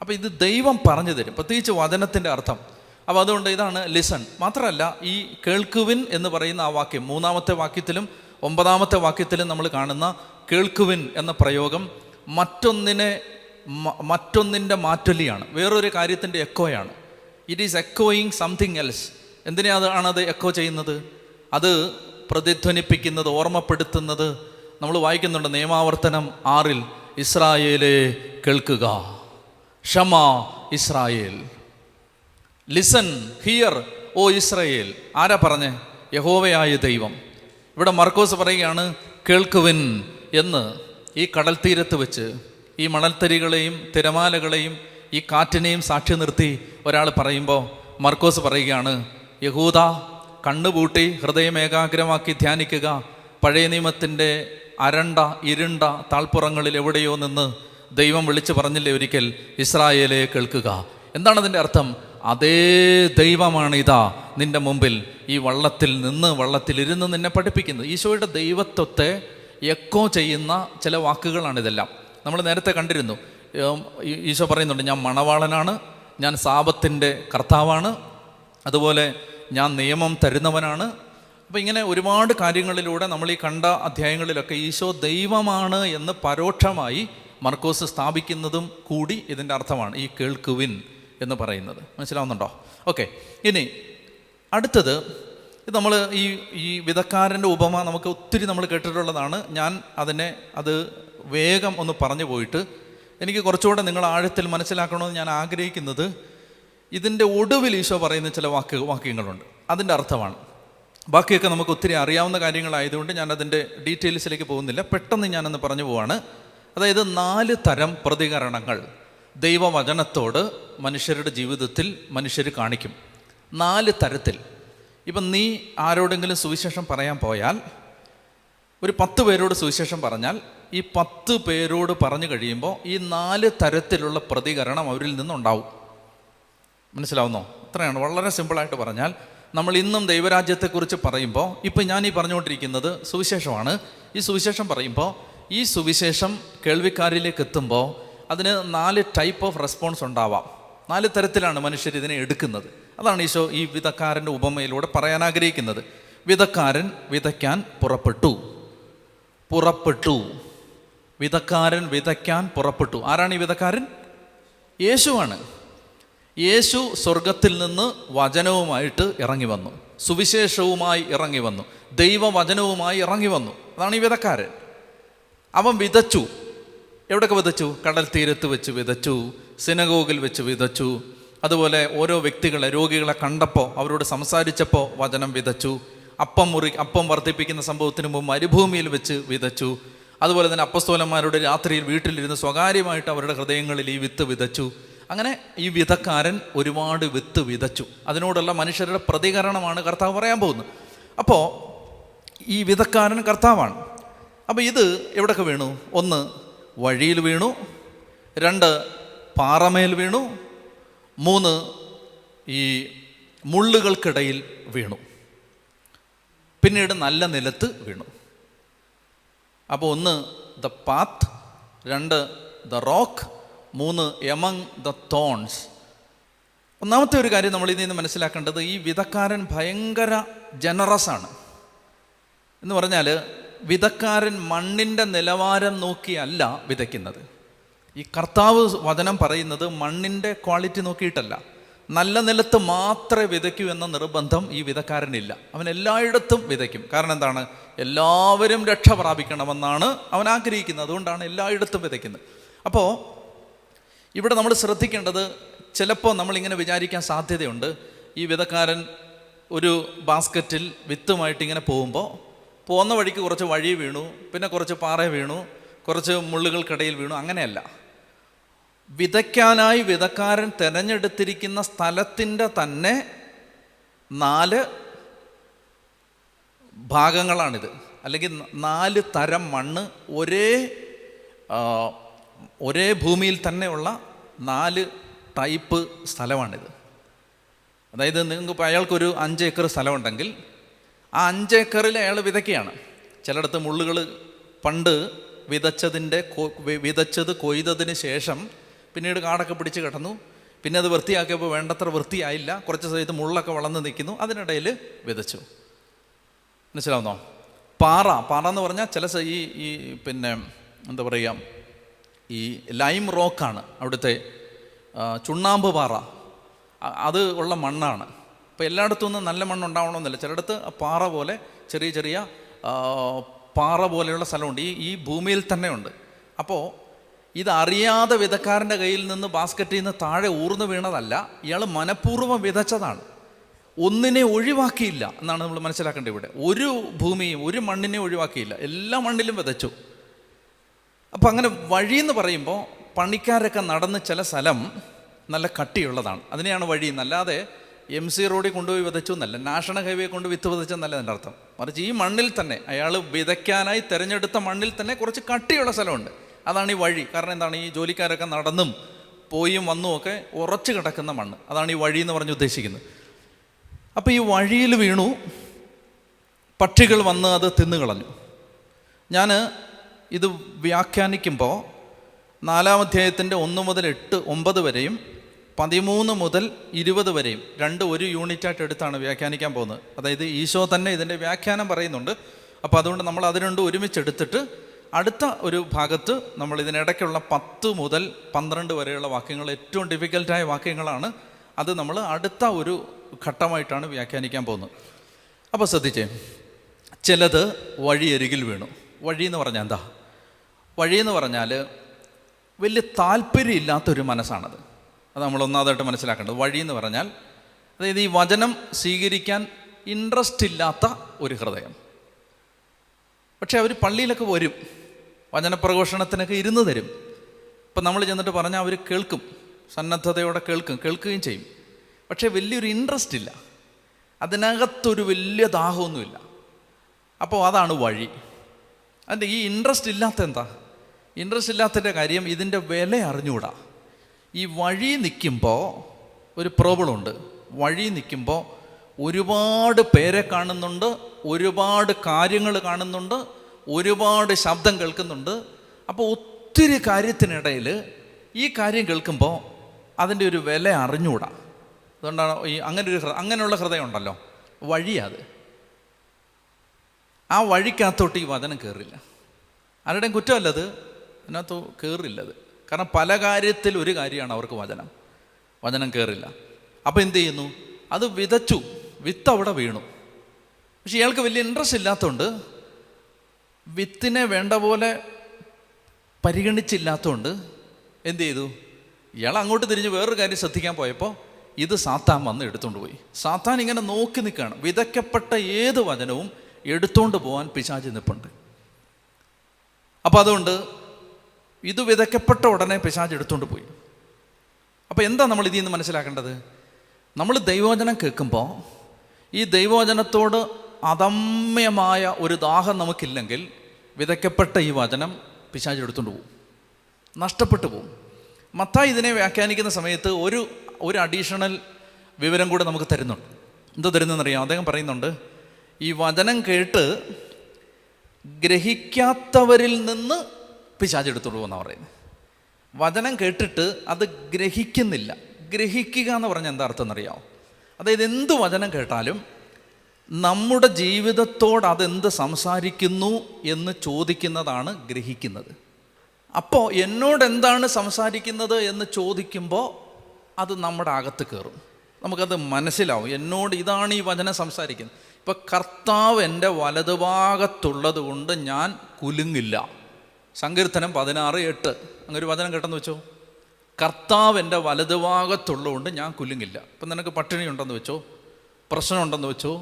അപ്പോൾ ഇത് ദൈവം പറഞ്ഞു തരും, പ്രത്യേകിച്ച് വചനത്തിൻ്റെ അർത്ഥം. അപ്പോൾ അതുകൊണ്ട് ഇതാണ് ലിസൺ. മാത്രമല്ല ഈ കേൾക്കുവിൻ എന്ന് പറയുന്ന ആ വാക്യം 3-ാമത്തെ വാക്യത്തിലും 9-ാമത്തെ വാക്യത്തിലും നമ്മൾ കാണുന്ന കേൾക്കുവിൻ എന്ന പ്രയോഗം മറ്റൊന്നിൻ്റെ മാറ്റൊലിയാണ്, വേറൊരു കാര്യത്തിൻ്റെ എക്കോയാണ്. ഇറ്റ് ഈസ് എക്കോയിങ് സംതിങ് എൽസ്. ആണത് എക്കോ ചെയ്യുന്നത്? അത് പ്രതിധ്വനിപ്പിക്കുന്നത്, ഓർമ്മപ്പെടുത്തുന്നത്. നമ്മൾ വായിക്കുന്നുണ്ട് നിയമാവർത്തനം 6 ഇസ്രായേലേ കേൾക്കുക, ഷമ Israel, listen hear O Israel. ആരാ പറഞ്ഞേ? യഹോവയായ ദൈവം. ഇവിടെ മർക്കോസ് പറയുകയാണ് കേൾക്കുവിൻ എന്ന്. ഈ കടൽ തീരത്ത് വെച്ച് ഈ മണൽത്തരികളെയും തിരമാലകളെയും ഈ കാറ്റിനെയും സാക്ഷി നിർത്തി ഒരാൾ പറയുമ്പോൾ മർക്കോസ് പറയുകയാണ്, യഹൂദ കണ്ണുപൂട്ടി ഹൃദയം ഏകാഗ്രമാക്കി ധ്യാനിക്കുക. പഴയ നിയമത്തിൻ്റെ ഇരുണ്ട താൾപ്പുറങ്ങളിൽ എവിടെയോ നിന്ന് ദൈവം വിളിച്ചു പറഞ്ഞില്ലേ ഒരിക്കൽ, ഇസ്രായേലേ കേൾക്കുക. എന്താണ് അതിൻ്റെ അർത്ഥം? അതേ ദൈവമാണ് ഇതാ നിൻ്റെ മുമ്പിൽ ഈ വള്ളത്തിലിരുന്ന് നിന്നെ പഠിപ്പിക്കുന്നത്. ഈശോയുടെ ദൈവത്വത്തെ എക്കോ ചെയ്യുന്ന ചില വാക്കുകളാണിതെല്ലാം. നമ്മൾ നേരത്തെ കണ്ടിരുന്നു, ഈശോ പറയുന്നുണ്ട്, ഞാൻ മണവാളനാണ്, ഞാൻ സാബത്തിൻ്റെ കർത്താവാണ്, അതുപോലെ ഞാൻ നിയമം തരുന്നവനാണ്. അപ്പോൾ ഇങ്ങനെ ഒരുപാട് കാര്യങ്ങളിലൂടെ നമ്മൾ ഈ കണ്ട അധ്യായങ്ങളിലൊക്കെ ഈശോ ദൈവമാണ് എന്ന് പരോക്ഷമായി മർക്കോസ് സ്ഥാപിക്കുന്നതും കൂടി ഇതിൻ്റെ അർത്ഥമാണ് ഈ കേൾക്കുവിൻ എന്ന് പറയുന്നത്. മനസ്സിലാവുന്നുണ്ടോ? ഓക്കെ. ഇനി അടുത്തത്, ഇത് നമ്മൾ ഈ വിധക്കാരൻ്റെ ഉപമ നമുക്ക് ഒത്തിരി നമ്മൾ കേട്ടിട്ടുള്ളതാണ്. ഞാൻ അത് വേഗം ഒന്ന് പറഞ്ഞു പോയിട്ട് എനിക്ക് കുറച്ചുകൂടെ നിങ്ങൾ ആഴത്തിൽ മനസ്സിലാക്കണമെന്ന് ഞാൻ ആഗ്രഹിക്കുന്നത്, ഇതിൻ്റെ ഒടുവിൽ ഈശോ പറയുന്ന ചില വാക്യങ്ങളുണ്ട്, അതിൻ്റെ അർത്ഥമാണ്. ബാക്കിയൊക്കെ നമുക്ക് ഒത്തിരി അറിയാവുന്ന കാര്യങ്ങളായതുകൊണ്ട് ഞാൻ അതിൻ്റെ ഡീറ്റെയിൽസിലേക്ക് പോകുന്നില്ല, പെട്ടെന്ന് ഞാനൊന്ന് പറഞ്ഞു പോവാണ്. അതായത് 4 തരം പ്രതികരണങ്ങൾ ദൈവവചനത്തോട് മനുഷ്യരുടെ ജീവിതത്തിൽ മനുഷ്യർ കാണിക്കും. 4 തരത്തിൽ. ഇപ്പം നീ ആരോടെങ്കിലും സുവിശേഷം പറയാൻ പോയാൽ, ഒരു 10 പേരോട് സുവിശേഷം പറഞ്ഞാൽ, ഈ 10 പേരോട് പറഞ്ഞു കഴിയുമ്പോൾ ഈ 4 തരത്തിലുള്ള പ്രതികരണം അവരിൽ നിന്നുണ്ടാവും. മനസ്സിലാവുന്നോ? അത്രയാണ്. വളരെ സിമ്പിളായിട്ട് പറഞ്ഞാൽ, നമ്മൾ ഇന്നും ദൈവരാജ്യത്തെക്കുറിച്ച് പറയുമ്പോൾ, ഇപ്പം ഞാൻ ഈ പറഞ്ഞുകൊണ്ടിരിക്കുന്നത് സുവിശേഷമാണ്. ഈ സുവിശേഷം പറയുമ്പോൾ ഈ സുവിശേഷം കേൾവിക്കാരിലേക്ക് എത്തുമ്പോൾ അതിന് 4 ടൈപ്പ് ഓഫ് റെസ്പോൺസ് ഉണ്ടാവാം. 4 തരത്തിലാണ് മനുഷ്യർ ഇതിനെ എടുക്കുന്നത്. അതാണ് ഈശോ ഈ വിധക്കാരൻ്റെ ഉപമയിലൂടെ പറയാൻ ആഗ്രഹിക്കുന്നത്. വിധക്കാരൻ വിതയ്ക്കാൻ പുറപ്പെട്ടു. വിധക്കാരൻ വിതയ്ക്കാൻ പുറപ്പെട്ടു. ആരാണ് ഈ വിധക്കാരൻ? യേശുവാണ്. യേശു സ്വർഗത്തിൽ നിന്ന് വചനവുമായിട്ട് ഇറങ്ങി വന്നു, സുവിശേഷവുമായി ഇറങ്ങി വന്നു, ദൈവവചനവുമായി ഇറങ്ങി വന്നു. അതാണ് ഈ വിധക്കാരൻ. അവൻ വിതച്ചു. എവിടെയൊക്കെ വിതച്ചു? കടൽ തീരത്ത് വെച്ച് വിതച്ചു, സിനഗോഗിൽ വെച്ച് വിതച്ചു, അതുപോലെ ഓരോ വ്യക്തികളെ, രോഗികളെ കണ്ടപ്പോൾ അവരോട് സംസാരിച്ചപ്പോൾ വചനം വിതച്ചു. അപ്പം വർദ്ധിപ്പിക്കുന്ന സംഭവത്തിന് മുമ്പ് മരുഭൂമിയിൽ വെച്ച് വിതച്ചു. അതുപോലെ തന്നെ അപ്പസ്തോലന്മാരുടെ രാത്രിയിൽ വീട്ടിലിരുന്ന് സ്വകാര്യമായിട്ട് അവരുടെ ഹൃദയങ്ങളിൽ ഈ വിത്ത് വിതച്ചു. അങ്ങനെ ഈ വിധക്കാരൻ ഒരുപാട് വിത്ത് വിതച്ചു. അതിനോടുള്ള മനുഷ്യരുടെ പ്രതികരണമാണ് കർത്താവ് പറയാൻ പോകുന്നത്. അപ്പോൾ ഈ വിധക്കാരൻ കർത്താവാണ്. അപ്പോൾ ഇത് എവിടെയൊക്കെ വീണു? 1 വഴിയിൽ വീണു, 2 പാറമേൽ വീണു, 3 ഈ മുള്ളുകൾക്കിടയിൽ വീണു, പിന്നീട് നല്ല നിലത്ത് വീണു. അപ്പോൾ 1 the path, 2 the rock, 3 among the thorns. ഒന്നാമത്തെ ഒരു കാര്യം നമ്മൾ ഇതിൽ നിന്ന് മനസ്സിലാക്കേണ്ടത്, ഈ വിധക്കാരൻ ഭയങ്കര ജനറസാണ്. എന്ന് പറഞ്ഞാൽ വിധക്കാരൻ മണ്ണിൻ്റെ നിലവാരം നോക്കിയല്ല വിതയ്ക്കുന്നത്. ഈ കർത്താവ് വചനം പറയുന്നത് മണ്ണിൻ്റെ ക്വാളിറ്റി നോക്കിയിട്ടല്ല, നല്ല നിലത്ത് മാത്രമേ വിതയ്ക്കൂ എന്ന നിർബന്ധം ഈ വിധക്കാരനില്ല. അവൻ എല്ലായിടത്തും വിതയ്ക്കും. കാരണം എന്താണ്? എല്ലാവരും രക്ഷ പ്രാപിക്കണമെന്നാണ് അവൻ ആഗ്രഹിക്കുന്നത്. അതുകൊണ്ടാണ് എല്ലായിടത്തും വിതയ്ക്കുന്നത്. അപ്പോൾ ഇവിടെ നമ്മൾ ശ്രദ്ധിക്കേണ്ടത്, ചിലപ്പോൾ നമ്മളിങ്ങനെ വിചാരിക്കാൻ സാധ്യതയുണ്ട്, ഈ വിധക്കാരൻ ഒരു ബാസ്ക്കറ്റിൽ വിത്തുമായിട്ട് ഇങ്ങനെ പോകുന്ന വഴിക്ക് കുറച്ച് വഴി വീണു, പിന്നെ കുറച്ച് പാറ വീണു, കുറച്ച് മുള്ളുകൾക്കിടയിൽ വീണു. അങ്ങനെയല്ല. വിതയ്ക്കാനായി വിതക്കാരൻ തിരഞ്ഞെടുത്തിരിക്കുന്ന സ്ഥലത്തിൻ്റെ തന്നെ 4 ഭാഗങ്ങളാണിത്. അല്ലെങ്കിൽ 4 തരം മണ്ണ് ഒരേ ഭൂമിയിൽ തന്നെയുള്ള 4 ടൈപ്പ് സ്ഥലമാണിത്. അതായത് നിങ്ങൾക്ക് അയാൾക്കൊരു 5 ഏക്കർ സ്ഥലമുണ്ടെങ്കിൽ ആ 5 ഏക്കറിൽ അയാൾ വിതയ്ക്കുകയാണ്. ചിലയിടത്ത് മുള്ളുകൾ പണ്ട് വിതച്ചത് കൊയ്തതിന് ശേഷം പിന്നീട് കാടൊക്കെ പിടിച്ച് കിടന്നു, പിന്നെ അത് വൃത്തിയാക്കിയപ്പോൾ വേണ്ടത്ര വൃത്തിയായില്ല, കുറച്ച് സമയത്ത് മുള്ളൊക്കെ വളർന്ന് നിൽക്കുന്നു, അതിനിടയിൽ വിതച്ചു. മനസ്സിലാവുന്നോ? പാറ എന്ന് പറഞ്ഞാൽ ചില ഈ പിന്നെ എന്താ പറയുക, ഈ ലൈം റോക്കാണ് അവിടുത്തെ ചുണ്ണാമ്പ് പാറ, അത് ഉള്ള മണ്ണാണ്. അപ്പോൾ എല്ലായിടത്തും ഒന്നും നല്ല മണ്ണുണ്ടാവണമെന്നില്ല, ചിലയിടത്ത് പാറ പോലെ ചെറിയ ചെറിയ പാറ പോലെയുള്ള സ്ഥലമുണ്ട്, ഈ ഭൂമിയിൽ തന്നെ ഉണ്ട്. അപ്പോൾ ഇതറിയാതെ വിതക്കാരൻ്റെ കയ്യിൽ നിന്ന് ബാസ്ക്കറ്റിൽ നിന്ന് താഴെ ഊർന്നു വീണതല്ല, ഇയാൾ മനഃപൂർവ്വം വിതച്ചതാണ്. ഒന്നിനെ ഒഴിവാക്കിയില്ല എന്നാണ് നമ്മൾ മനസ്സിലാക്കേണ്ടത്. ഇവിടെ ഒരു ഭൂമിയും ഒരു മണ്ണിനെ ഒഴിവാക്കിയില്ല, എല്ലാ മണ്ണിലും വിതച്ചു. അപ്പം അങ്ങനെ വഴിയെന്ന് പറയുമ്പോൾ പണിക്കാരൊക്കെ നടന്ന് ചില സ്ഥലം നല്ല കട്ടിയുള്ളതാണ്, അതിനെയാണ് വഴി. അല്ലാതെ MC റോഡിൽ കൊണ്ടുപോയി വിതച്ചു എന്നല്ല, നാഷണൽ ഹൈവേ കൊണ്ട് വിത്ത് വിതച്ചെന്നല്ല എൻ്റെ അർത്ഥം. മറിച്ച് ഈ മണ്ണിൽ തന്നെ അയാൾ വിതയ്ക്കാനായി തിരഞ്ഞെടുത്ത മണ്ണിൽ തന്നെ കുറച്ച് കട്ടിയുള്ള സ്ഥലമുണ്ട്, അതാണ് ഈ വഴി. കാരണം എന്താണ്, ഈ ജോലിക്കാരൊക്കെ നടന്നും പോയും വന്നും ഒക്കെ ഉറച്ചു കിടക്കുന്ന മണ്ണ്, അതാണ് ഈ വഴി എന്ന് പറഞ്ഞ് ഉദ്ദേശിക്കുന്നത്. അപ്പോൾ ഈ വഴിയിൽ വീണു, പക്ഷികൾ വന്ന് അത് തിന്നുകളഞ്ഞു. ഞാൻ ഇത് വ്യാഖ്യാനിക്കുമ്പോൾ 4-ാം അധ്യായത്തിൻ്റെ 1 മുതൽ 8, 9 വരെയും 13 മുതൽ 20 വരെയും ഒരു യൂണിറ്റായിട്ട് എടുത്താണ് വ്യാഖ്യാനിക്കാൻ പോകുന്നത്. അതായത് ഈശോ തന്നെ ഇതിൻ്റെ വ്യാഖ്യാനം പറയുന്നുണ്ട്. അപ്പോൾ അതുകൊണ്ട് നമ്മൾ അത് രണ്ടും ഒരുമിച്ചെടുത്തിട്ട് അടുത്ത ഒരു ഭാഗത്ത് നമ്മൾ ഇതിനിടയ്ക്കുള്ള 10 മുതൽ 12 വരെയുള്ള വാക്യങ്ങൾ, ഏറ്റവും ഡിഫിക്കൽട്ടായ വാക്യങ്ങളാണ്, അത് നമ്മൾ അടുത്ത ഒരു ഘട്ടമായിട്ടാണ് വ്യാഖ്യാനിക്കാൻ പോകുന്നത്. അപ്പോൾ ശ്രദ്ധിച്ചേ, ചിലത് വഴിയരികിൽ വീണു. വഴി എന്ന് പറഞ്ഞാൽ എന്താ? വഴി എന്ന് പറഞ്ഞാൽ വലിയ താല്പര്യമില്ലാത്തൊരു മനസ്സാണത്. അത് നമ്മൾ ഒന്നാമതായിട്ട് മനസ്സിലാക്കേണ്ടത്. വഴി എന്ന് പറഞ്ഞാൽ അതായത് ഈ വചനം സ്വീകരിക്കാൻ ഇൻട്രസ്റ്റ് ഇല്ലാത്ത ഒരു ഹൃദയം. പക്ഷെ അവർ പള്ളിയിലൊക്കെ വരും, വചനപ്രഘോഷണത്തിനൊക്കെ ഇരുന്ന് തരും. ഇപ്പം നമ്മൾ ചെന്നിട്ട് പറഞ്ഞാൽ അവർ കേൾക്കും, സന്നദ്ധതയോടെ കേൾക്കുകയും ചെയ്യും. പക്ഷേ വലിയൊരു ഇൻട്രസ്റ്റ് ഇല്ല, അതിനകത്തൊരു വലിയ ദാഹമൊന്നുമില്ല. അപ്പോൾ അതാണ് വഴി. അതിൻ്റെ ഈ ഇൻട്രസ്റ്റ് ഇല്ലാത്ത എന്താ? ഇൻട്രസ്റ്റ് ഇല്ലാത്തതിൻ്റെ കാര്യം ഇതിൻ്റെ വില അറിഞ്ഞുകൂടാ. ഈ വഴി നിൽക്കുമ്പോൾ ഒരു പ്രോബ്ലമുണ്ട്. വഴി നിൽക്കുമ്പോൾ ഒരുപാട് പേരെ കാണുന്നുണ്ട്, ഒരുപാട് കാര്യങ്ങൾ കാണുന്നുണ്ട്, ഒരുപാട് ശബ്ദം കേൾക്കുന്നുണ്ട്. അപ്പോൾ ഒത്തിരി കാര്യത്തിനിടയിൽ ഈ കാര്യം കേൾക്കുമ്പോൾ അതിൻ്റെ ഒരു വില അറിഞ്ഞുകൂടാ. അതുകൊണ്ടാണ് ഈ അങ്ങനെയുള്ള ഹൃദയം ഉണ്ടല്ലോ, വഴിയത്. ആ വഴിക്കകത്തോട്ട് ഈ വചനം കയറില്ല. ആരുടെയും കുറ്റമല്ലത്, അതിനകത്ത് കയറില്ലത്. കാരണം പല കാര്യത്തിൽ ഒരു കാര്യമാണ് അവർക്ക് വചനം കയറില്ല. അപ്പോൾ എന്ത് ചെയ്യുന്നു? അത് വിതച്ചു, വിത്ത് അവിടെ വീണു. പക്ഷെ ഇയാൾക്ക് വലിയ ഇൻട്രസ്റ്റ് ഇല്ലാത്തതുകൊണ്ട്, വിത്തിനെ വേണ്ട പോലെ പരിഗണിച്ചില്ലാത്തതുകൊണ്ട് എന്ത് ചെയ്തു? ഇയാൾ അങ്ങോട്ട് തിരിഞ്ഞ് വേറൊരു കാര്യം ശ്രദ്ധിക്കാൻ പോയപ്പോൾ ഇത് സാത്താൻ വന്ന് എടുത്തുകൊണ്ട് പോയി. സാത്താൻ ഇങ്ങനെ നോക്കി നിൽക്കുകയാണ്. വിതയ്ക്കപ്പെട്ട ഏത് വചനവും എടുത്തുകൊണ്ട് പോകാൻ പിശാച് നിൽപ്പുണ്ട്. അപ്പോൾ അതുകൊണ്ട് ഇത് വിതയ്ക്കപ്പെട്ട ഉടനെ പിശാച് എടുത്തുകൊണ്ട് പോയി. അപ്പോൾ എന്താ നമ്മൾ ഇതിൽ നിന്ന് മനസ്സിലാക്കേണ്ടത്? നമ്മൾ ദൈവവചനം കേൾക്കുമ്പോൾ ഈ ദൈവവചനത്തോട് അദമ്യമായ ഒരു ദാഹം നമുക്കില്ലെങ്കിൽ വിതയ്ക്കപ്പെട്ട ഈ വചനം പിശാച് എടുത്തുകൊണ്ട് പോകും, നഷ്ടപ്പെട്ടു പോകും. മത്തായി ഇതിനെ വ്യാഖ്യാനിക്കുന്ന സമയത്ത് ഒരു അഡീഷണൽ വിവരം കൂടെ നമുക്ക് തരുന്നുണ്ട്. എന്തോ തരുന്നതെന്നറിയാം? അദ്ദേഹം പറയുന്നുണ്ട്, ഈ വചനം കേട്ട് ഗ്രഹിക്കാത്തവരിൽ നിന്ന് പിശാച് എടുത്തുകൊണ്ട് പോകുമെന്നാണ് പറയുന്നത്. വചനം കേട്ടിട്ട് അത് ഗ്രഹിക്കുന്നില്ല. ഗ്രഹിക്കുക എന്ന് പറഞ്ഞാൽ എന്താ അർത്ഥം എന്നറിയാമോ? അതായത് എന്ത് വചനം കേട്ടാലും നമ്മുടെ ജീവിതത്തോട് അതെന്ത് സംസാരിക്കുന്നു എന്ന് ചോദിക്കുന്നതാണ് ഗ്രഹിക്കുന്നത്. അപ്പോൾ എന്നോട് എന്താണ് സംസാരിക്കുന്നത് എന്ന് ചോദിക്കുമ്പോൾ അത് നമ്മുടെ അകത്ത് കയറും, നമുക്കത് മനസ്സിലാവും. എന്നോട് ഇതാണ് ഈ വചനം സംസാരിക്കുന്നത്. ഇപ്പം കർത്താവ് എൻ്റെ വലതുഭാഗത്തുള്ളത് കൊണ്ട് ഞാൻ കുലുങ്ങില്ല. സങ്കീർത്തനം 16:8 അങ്ങൊരു വചനം കേട്ടെന്ന് വെച്ചോ. കർത്താവ് എൻ്റെ വലതുഭാഗത്തുള്ളതുകൊണ്ട് ഞാൻ കുലുങ്ങില്ല. ഇപ്പം നിനക്ക് പട്ടിണി ഉണ്ടെന്ന് വെച്ചോ, പ്രശ്നമുണ്ടെന്ന് വെച്ചോ,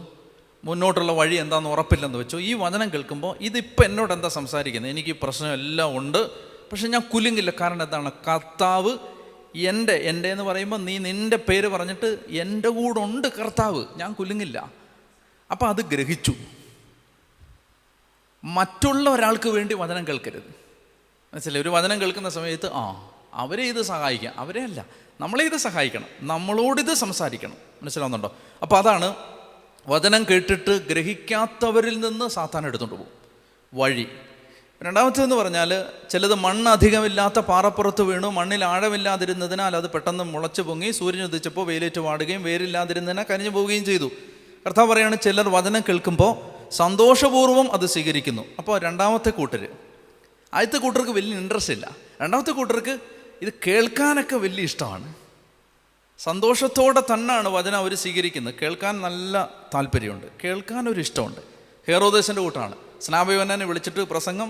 മുന്നോട്ടുള്ള വഴി എന്താണെന്ന് ഉറപ്പില്ലെന്ന് വെച്ചോ, ഈ വചനം കേൾക്കുമ്പോൾ ഇതിപ്പോൾ എന്നോട് എന്താ സംസാരിക്കുന്നത്? എനിക്ക് ഈ പ്രശ്നം എല്ലാം ഉണ്ട്, പക്ഷെ ഞാൻ കുലുങ്ങില്ല. കാരണം എന്താണ്? കർത്താവ് എൻ്റെ എന്ന് പറയുമ്പോൾ നീ നിൻ്റെ പേര് പറഞ്ഞിട്ട് എൻ്റെ കൂടെ ഉണ്ട് കർത്താവ്, ഞാൻ കുലുങ്ങില്ല. അപ്പം അത് ഗ്രഹിച്ചു. മറ്റുള്ള ഒരാൾക്ക് വേണ്ടി വചനം കേൾക്കരുത്. മനസ്സിലായി? ഒരു വചനം കേൾക്കുന്ന സമയത്ത് അവരെ ഇത് സഹായിക്കാം, അവരെ അല്ല, നമ്മളെ ഇത് സഹായിക്കണം, നമ്മളോടിത് സംസാരിക്കണം. മനസ്സിലാവുന്നുണ്ടോ? അപ്പോൾ അതാണ് വചനം കേട്ടിട്ട് ഗ്രഹിക്കാത്തവരിൽ നിന്ന് സാത്താൻ എടുത്തുകൊണ്ട് പോകും. വഴി രണ്ടാമത്തേതെന്ന് പറഞ്ഞാൽ ചിലത് മണ്ണ് അധികമില്ലാത്ത പാറപ്പുറത്ത് വീണു, മണ്ണിൽ ആഴമില്ലാതിരുന്നതിനാൽ അത് പെട്ടെന്ന് മുളച്ചു പൊങ്ങി, സൂര്യൻ ഉദിച്ചപ്പോൾ വെയിലേറ്റ് വാടുകയും വേരില്ലാതിരുന്നതിനാൽ കരിഞ്ഞു പോവുകയും ചെയ്തു. കർത്താവ് പറയാണ്, ചിലർ വചനം കേൾക്കുമ്പോൾ സന്തോഷപൂർവ്വം അത് സ്വീകരിക്കുന്നു. അപ്പോൾ രണ്ടാമത്തെ കൂട്ടർ, ആദ്യത്തെ കൂട്ടർക്ക് വലിയ ഇൻട്രസ്റ്റ് ഇല്ല, രണ്ടാമത്തെ കൂട്ടർക്ക് ഇത് കേൾക്കാനൊക്കെ വലിയ ഇഷ്ടമാണ്. സന്തോഷത്തോടെ തന്നെയാണ് വചനം അവർ സ്വീകരിക്കുന്നത്. കേൾക്കാൻ നല്ല താല്പര്യമുണ്ട്, കേൾക്കാനൊരു ഇഷ്ടമുണ്ട്. ഹെറോദേസിൻ്റെ കൂട്ടാണ്. സ്നാപയോഹന്നാനെ വിളിച്ചിട്ട് പ്രസംഗം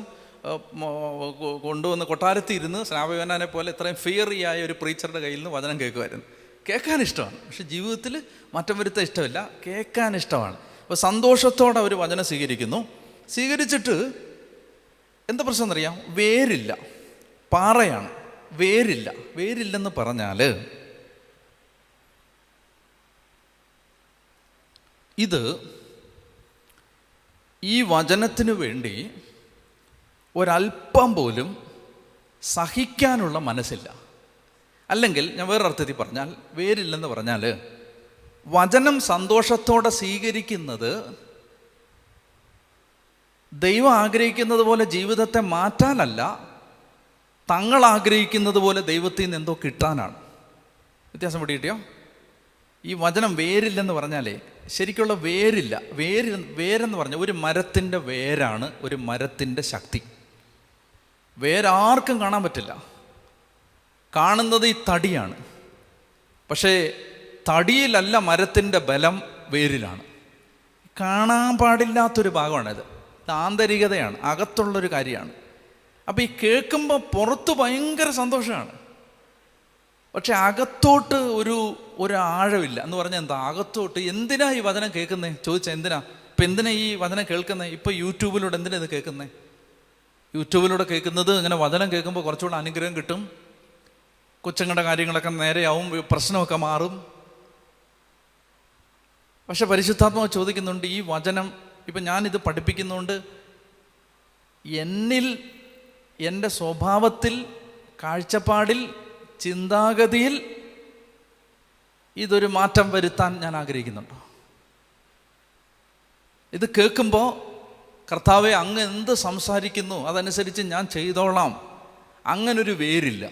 കൊണ്ടുവന്ന് കൊട്ടാരത്തിൽ ഇരുന്ന് സ്നാപയോഹന്നാനെ പോലെ ഇത്രയും ഫിയറിയായ ഒരു പ്രീച്ചറുടെ കയ്യിൽ നിന്ന് വചനം കേൾക്കുമായിരുന്നു. കേൾക്കാൻ ഇഷ്ടമാണ്, പക്ഷെ ജീവിതത്തിൽ മാറ്റം വരുത്താൻ ഇഷ്ടമില്ല, കേൾക്കാൻ ഇഷ്ടമാണ്. അപ്പോൾ സന്തോഷത്തോടെ അവർ വചനം സ്വീകരിക്കുന്നു. സ്വീകരിച്ചിട്ട് എന്താ പ്രശ്നം എന്നറിയാം? വേരില്ല, പാറയാണ്, വേരില്ല. വേരില്ലെന്ന് പറഞ്ഞാൽ ഇത് ഈ വചനത്തിനു വേണ്ടി ഒരല്പം പോലും സഹിക്കാനുള്ള മനസ്സില്ല. അല്ലെങ്കിൽ ഞാൻ വേറൊരർത്ഥത്തിൽ പറഞ്ഞാൽ, വേരില്ലെന്ന് പറഞ്ഞാൽ വചനം സന്തോഷത്തോടെ സ്വീകരിക്കുന്നത് ദൈവം ആഗ്രഹിക്കുന്നത് പോലെ ജീവിതത്തെ മാറ്റാനല്ല, തങ്ങൾ ആഗ്രഹിക്കുന്നത് പോലെ ദൈവത്തിൽ നിന്ന് എന്തോ കിട്ടാനാണ്. വ്യത്യാസം പിടികിട്ടിയോ? ഈ വചനം വേരില്ലെന്ന് പറഞ്ഞാലേ ശരിക്കുള്ള വേരില്ല. വേരെന്ന് പറഞ്ഞാൽ ഒരു മരത്തിൻ്റെ വേരാണ് ഒരു മരത്തിൻ്റെ ശക്തി. വേരാർക്കും കാണാൻ പറ്റില്ല, കാണുന്നത് ഈ തടിയാണ്. പക്ഷേ തടിയിലല്ല മരത്തിൻ്റെ ബലം, വേരിലാണ്. കാണാൻ പാടില്ലാത്തൊരു ഭാഗമാണിത്. ഇത് ആന്തരികതയാണ്, അകത്തുള്ളൊരു കാര്യമാണ്. അപ്പോൾ ഈ കേൾക്കുമ്പോൾ പുറത്ത് ഭയങ്കര സന്തോഷമാണ്, പക്ഷെ അകത്തോട്ട് ഒരു ആഴമില്ല. എന്ന് പറഞ്ഞാൽ എന്താ? അകത്തോട്ട് എന്തിനാ ഈ വചനം കേൾക്കുന്നത് ചോദിച്ചാൽ എന്തിനാ? ഇപ്പം എന്തിനാ ഈ വചനം കേൾക്കുന്നത്? ഇപ്പോൾ യൂട്യൂബിലൂടെ എന്തിനാ ഇത് കേൾക്കുന്നത്? യൂട്യൂബിലൂടെ കേൾക്കുന്നത് ഇങ്ങനെ വചനം കേൾക്കുമ്പോൾ കുറച്ചുകൂടെ അനുഗ്രഹം കിട്ടും, കൊച്ചുങ്ങളുടെ കാര്യങ്ങളൊക്കെ നേരെയാവും, പ്രശ്നമൊക്കെ മാറും. പക്ഷെ പരിശുദ്ധാത്മാവ് ചോദിക്കുന്നുണ്ട്, ഈ വചനം ഇപ്പം ഞാനിത് പഠിപ്പിക്കുന്നതുകൊണ്ട് എന്നിൽ, എൻ്റെ സ്വഭാവത്തിൽ, കാഴ്ചപ്പാടിൽ, ചിന്താഗതിയിൽ ഇതൊരു മാറ്റം വരുത്താൻ ഞാൻ ആഗ്രഹിക്കുന്നുണ്ടോ? ഇത് കേൾക്കുമ്പോൾ കർത്താവെ അങ്ങ് എന്ത് സംസാരിക്കുന്നു അതനുസരിച്ച് ഞാൻ ചെയ്തോളാം, അങ്ങനൊരു വേരില്ല.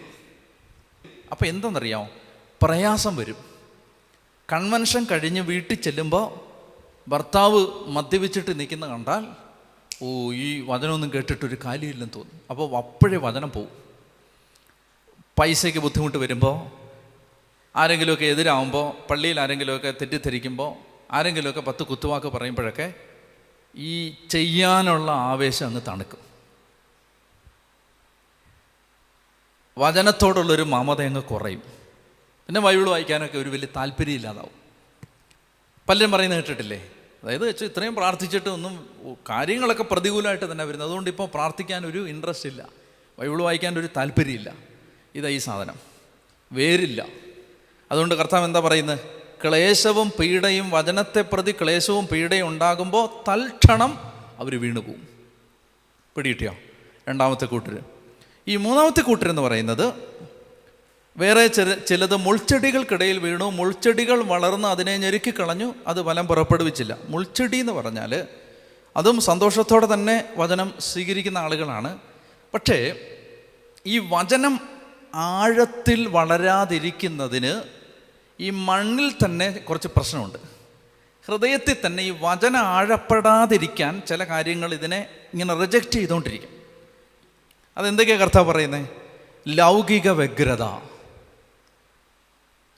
അപ്പം എന്തെന്നറിയാമോ? പ്രയാസം വരും. കൺവെൻഷൻ കഴിഞ്ഞ് വീട്ടിൽ ചെല്ലുമ്പോൾ ഭർത്താവ് മദ്യപിച്ചിട്ട് നിൽക്കുന്ന കണ്ടാൽ, ഓ ഈ വചനമൊന്നും കേട്ടിട്ടൊരു കാര്യമില്ലെന്ന് തോന്നും. അപ്പോൾ അപ്പോഴേ വചനം പോവും. പൈസയ്ക്ക് ബുദ്ധിമുട്ട് വരുമ്പോൾ, ആരെങ്കിലുമൊക്കെ എതിരാകുമ്പോൾ, പള്ളിയിൽ ആരെങ്കിലുമൊക്കെ തെറ്റിദ്ധരിക്കുമ്പോൾ, ആരെങ്കിലുമൊക്കെ 10 കുത്തുവാക്ക് പറയുമ്പോഴൊക്കെ ഈ ചെയ്യാനുള്ള ആവേശം അങ്ങ് തണുക്കും. വചനത്തോടുള്ളൊരു മമത അങ്ങ് കുറയും. പിന്നെ ബൈബിൾ വായിക്കാനൊക്കെ ഒരു വലിയ താല്പര്യമില്ലാതാവും. പലരും പറയുന്നത് കേട്ടിട്ടില്ലേ? അതായത് ഇത്രയും പ്രാർത്ഥിച്ചിട്ട് ഒന്നും കാര്യങ്ങളൊക്കെ പ്രതികൂലമായിട്ട് തന്നെ വരുന്നത്, അതുകൊണ്ട് ഇപ്പോൾ പ്രാർത്ഥിക്കാൻ ഒരു ഇൻട്രസ്റ്റ് ഇല്ല, ബൈബിൾ വായിക്കാൻ ഒരു താല്പര്യമില്ല. ഇതാ ഈ സാധനം, വേരില്ല. അതുകൊണ്ട് കർത്താവ് എന്താ പറയുന്നത്? ക്ലേശവും പീഡയും, വചനത്തെ പ്രതി ക്ലേശവും പീഡയും ഉണ്ടാകുമ്പോൾ തൽക്ഷണം അവർ വീണുപോകും. പിടികിട്ടിയോ? രണ്ടാമത്തെ കൂട്ടർ. ഈ മൂന്നാമത്തെ കൂട്ടരെന്ന് പറയുന്നത് വേറെ ചിലത് മുൾച്ചെടികൾക്കിടയിൽ വീണു, മുൾച്ചെടികൾ വളർന്ന് അതിനെ ഞെരുക്കിക്കളഞ്ഞു, അത് ഫലം പുറപ്പെടുവിച്ചില്ല. മുൾച്ചെടി എന്ന് പറഞ്ഞാൽ അതും സന്തോഷത്തോടെ തന്നെ വചനം സ്വീകരിക്കുന്ന ആളുകളാണ്. പക്ഷേ ഈ വചനം ആഴത്തിൽ വളരാതിരിക്കുന്നതിന് ഈ മണ്ണിൽ തന്നെ കുറച്ച് പ്രശ്നമുണ്ട്. ഹൃദയത്തിൽ തന്നെ ഈ വചനം ആഴപ്പെടാതിരിക്കാൻ ചില കാര്യങ്ങൾ ഇതിനെ ഇങ്ങനെ റിജക്റ്റ് ചെയ്തുകൊണ്ടിരിക്കും. അതെന്തൊക്കെയാണ് കർത്താവ് പറയുന്നത്? ലൗകിക വ്യഗ്രത.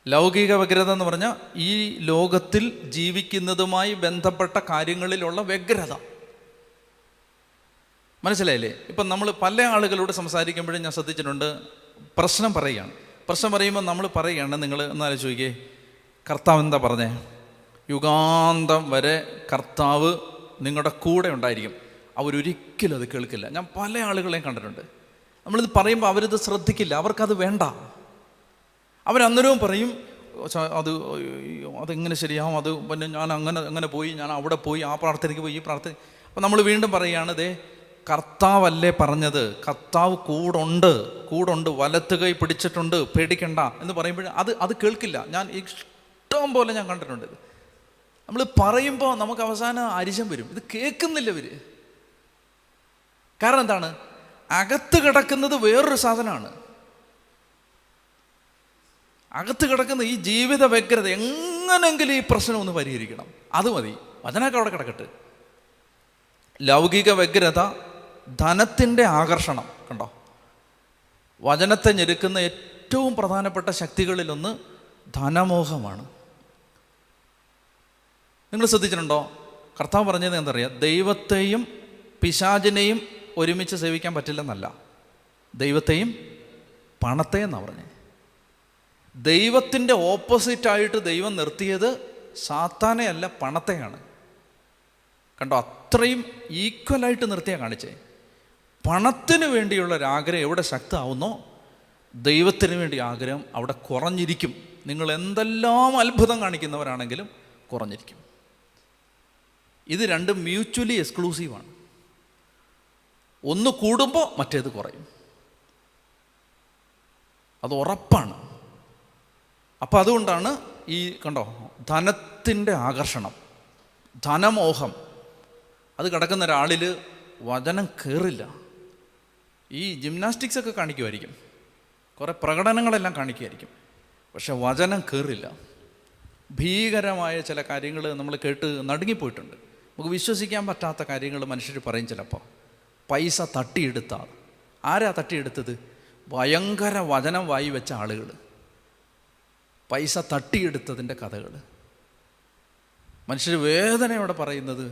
ലൗകിക വ്യഗ്രത എന്ന് പറഞ്ഞാൽ ഈ ലോകത്തിൽ ജീവിക്കുന്നതുമായി ബന്ധപ്പെട്ട കാര്യങ്ങളിലുള്ള വ്യഗ്രത. മനസ്സിലായില്ലേ? ഇപ്പം നമ്മൾ പല ആളുകളോട് സംസാരിക്കുമ്പോഴും ഞാൻ ശ്രദ്ധിച്ചിട്ടുണ്ട്, പ്രശ്നം പറയുകയാണ്. പ്രശ്നം പറയുമ്പോൾ നമ്മൾ പറയുകയാണ്, നിങ്ങൾ എന്നാലും ചോദിക്കേ, കർത്താവ് എന്താ പറഞ്ഞേ? യുഗാന്തം വരെ കർത്താവ് നിങ്ങളുടെ കൂടെ ഉണ്ടായിരിക്കും. അവരൊരിക്കലും അത് കേൾക്കില്ല. ഞാൻ പല ആളുകളെയും കണ്ടിട്ടുണ്ട്. നമ്മളിത് പറയുമ്പോൾ അവരിത് ശ്രദ്ധിക്കില്ല, അവർക്കത് വേണ്ട. അവരന്നേരവും പറയും, അതെങ്ങനെ ശരിയാവും, അത് പിന്നെ ഞാൻ അങ്ങനെ പോയി, ഞാൻ അവിടെ പോയി, ആ പ്രാർത്ഥനയ്ക്ക് പോയി, ഈ പ്രാർത്ഥന. അപ്പം നമ്മൾ വീണ്ടും പറയുകയാണ്, ദേ കർത്താവല്ലേ പറഞ്ഞത്, കർത്താവ് കൂടുണ്ട്, വലത്ത് കൈ പിടിച്ചിട്ടുണ്ട്, പേടിക്കണ്ട എന്ന് പറയുമ്പോൾ അത് കേൾക്കില്ല. ഞാൻ ഇഷ്ടം പോലെ ഞാൻ കണ്ടിട്ടുണ്ട്. നമ്മൾ പറയുമ്പോൾ നമുക്ക് അവസാനം അരിശം വരും, ഇത് കേൾക്കുന്നില്ല ഇവർ. കാരണം എന്താണ്? അകത്ത് കിടക്കുന്നത് വേറൊരു സാധനമാണ്. അകത്ത് കിടക്കുന്ന ഈ ജീവിത വ്യഗ്രത, എങ്ങനെങ്കിലും ഈ പ്രശ്നം ഒന്ന് പരിഹരിക്കണം, അത് മതി. വചനമൊക്കെ അവിടെ കിടക്കട്ടെ. ലൗകിക വ്യഗ്രത, ധനത്തിൻ്റെ ആകർഷണം. കണ്ടോ, വചനത്തെ ഞെരുക്കുന്ന ഏറ്റവും പ്രധാനപ്പെട്ട ശക്തികളിലൊന്ന് ധനമോഹമാണ്. നിങ്ങൾ ശ്രദ്ധിച്ചിട്ടുണ്ടോ? കർത്താവ് പറഞ്ഞത് എന്തറിയാം? ദൈവത്തെയും പിശാചിനെയും ഒരുമിച്ച് സേവിക്കാൻ പറ്റില്ലെന്നല്ല, ദൈവത്തെയും പണത്തെയും എന്നാണ് പറഞ്ഞത്. ദൈവത്തിൻ്റെ ഓപ്പോസിറ്റായിട്ട് ദൈവം നിർത്തിയത് സാത്താനെ അല്ല, പണത്തെയാണ്. കണ്ടോ, അത്രയും ഈക്വലായിട്ട് നിർത്തിയാണ് കാണിച്ചേ. പണത്തിന് വേണ്ടിയുള്ള ഒരാഗ്രഹം എവിടെ ശക്തമാവുന്നോ, ദൈവത്തിന് വേണ്ടി ആഗ്രഹം അവിടെ കുറഞ്ഞിരിക്കും. നിങ്ങൾ എന്തെല്ലാം അത്ഭുതം കാണിക്കുന്നവരാണെങ്കിലും കുറഞ്ഞിരിക്കും. ഇത് രണ്ടും മ്യൂച്വലി എക്സ്ക്ലൂസീവാണ്. ഒന്ന് കൂടുമ്പോൾ മറ്റേത് കുറയും, അത് ഉറപ്പാണ്. അപ്പം അതുകൊണ്ടാണ് ഈ കണ്ടോ, ധനത്തിൻ്റെ ആകർഷണം, ധനമോഹം, അത് കിടക്കുന്ന ഒരാളിൽ വചനം കയറില്ല. ഈ ജിംനാസ്റ്റിക്സൊക്കെ കാണിക്കുമായിരിക്കും, കുറേ പ്രകടനങ്ങളെല്ലാം കാണിക്കുമായിരിക്കും, പക്ഷെ വചനം കയറില്ല. ഭീകരമായ ചില കാര്യങ്ങൾ നമ്മൾ കേട്ട് നടുങ്ങിപ്പോയിട്ടുണ്ട്. നമുക്ക് വിശ്വസിക്കാൻ പറ്റാത്ത കാര്യങ്ങൾ മനുഷ്യർ പറയും ചിലപ്പോൾ. പൈസ തട്ടിയെടുത്ത, ആരാ തട്ടിയെടുത്തത്? ഭയങ്കര വചനം വായി വെച്ച ആളുകൾ പൈസ തട്ടിയെടുത്തതിൻ്റെ കഥകൾ മനുഷ്യർ വേദനയോടെ പറയുന്നത്